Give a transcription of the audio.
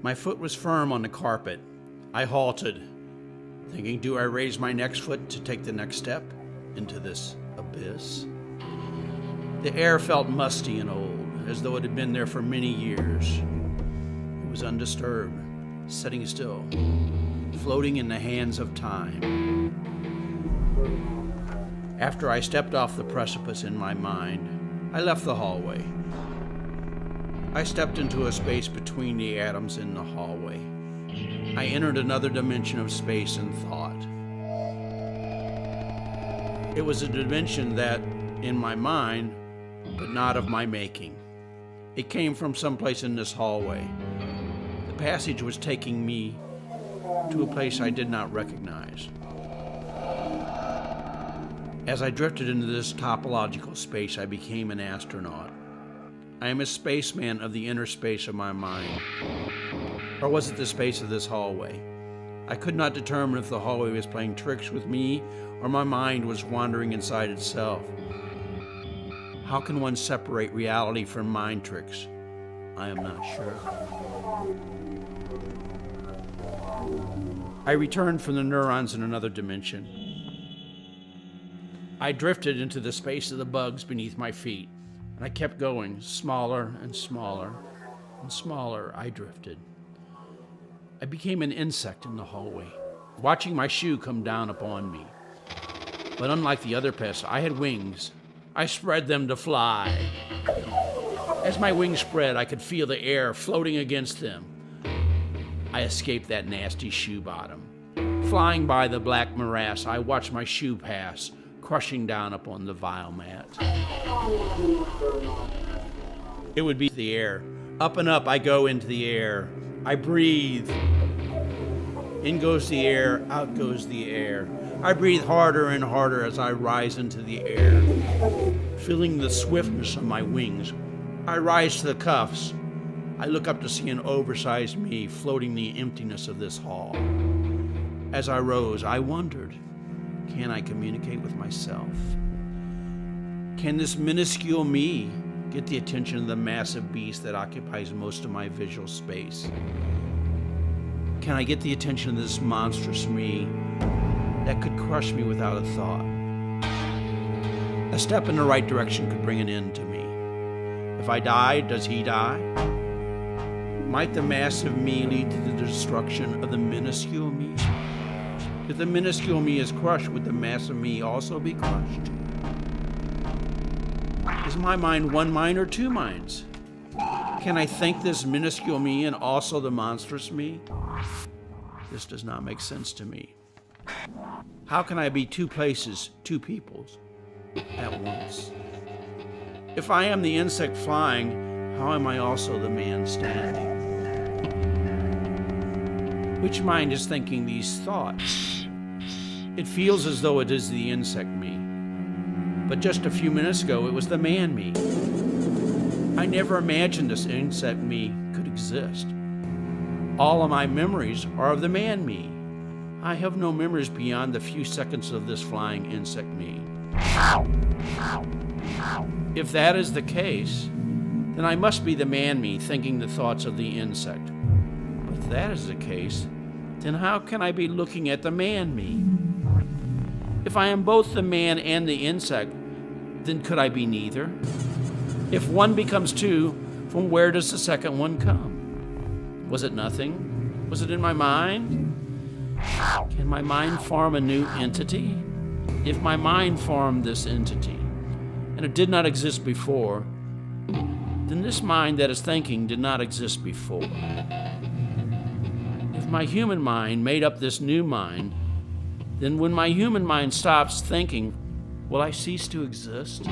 My foot was firm on the carpet. I halted, thinking, do I raise my next foot to take the next step into this abyss? The air felt musty and old, as though it had been there for many years. It was undisturbed, sitting still, floating in the hands of time. After I stepped off the precipice in my mind, I left the hallway. I stepped into a space between the atoms in the hallway. I entered another dimension of space and thought. It was a dimension that, in my mind, but not of my making. It came from someplace in this hallway. The passage was taking me to a place I did not recognize. As I drifted into this topological space, I became an astronaut. I am a spaceman of the inner space of my mind. Or was it the space of this hallway? I could not determine if the hallway was playing tricks with me or my mind was wandering inside itself. How can one separate reality from mind tricks? I am not sure. I returned from the neurons in another dimension. I drifted into the space of the bugs beneath my feet, and I kept going, smaller and smaller and smaller I drifted. I became an insect in the hallway, watching my shoe come down upon me. But unlike the other pests, I had wings. I spread them to fly. As my wings spread, I could feel the air floating against them. I escaped that nasty shoe bottom. Flying by the black morass, I watched my shoe pass, crushing down upon the vile mat. It would be the air. Up and up I go into the air. I breathe. In goes the air, out goes the air. I breathe harder and harder as I rise into the air. Feeling the swiftness of my wings, I rise to the cuffs. I look up to see an oversized me floating the emptiness of this hall. As I rose, I wondered, can I communicate with myself? Can this minuscule me get the attention of the massive beast that occupies most of my visual space? Can I get the attention of this monstrous me that could crush me without a thought? A step in the right direction could bring an end to me. If I die, does he die? Might the massive me lead to the destruction of the minuscule me? If the minuscule me is crushed, would the massive me also be crushed? Is my mind one mind or two minds? Can I think this minuscule me and also the monstrous me? This does not make sense to me. How can I be two places, two peoples, at once? If I am the insect flying, how am I also the man standing? Which mind is thinking these thoughts? It feels as though it is the insect me. But just a few minutes ago, it was the man me. I never imagined this insect me could exist. All of my memories are of the man me. I have no memories beyond the few seconds of this flying insect me. If that is the case, then I must be the man me thinking the thoughts of the insect. But if that is the case, then how can I be looking at the man me? If I am both the man and the insect, then could I be neither? If one becomes two, from where does the second one come? Was it nothing? Was it in my mind? Can my mind form a new entity? If my mind formed this entity, and it did not exist before, then this mind that is thinking did not exist before. If my human mind made up this new mind, then when my human mind stops thinking, will I cease to exist?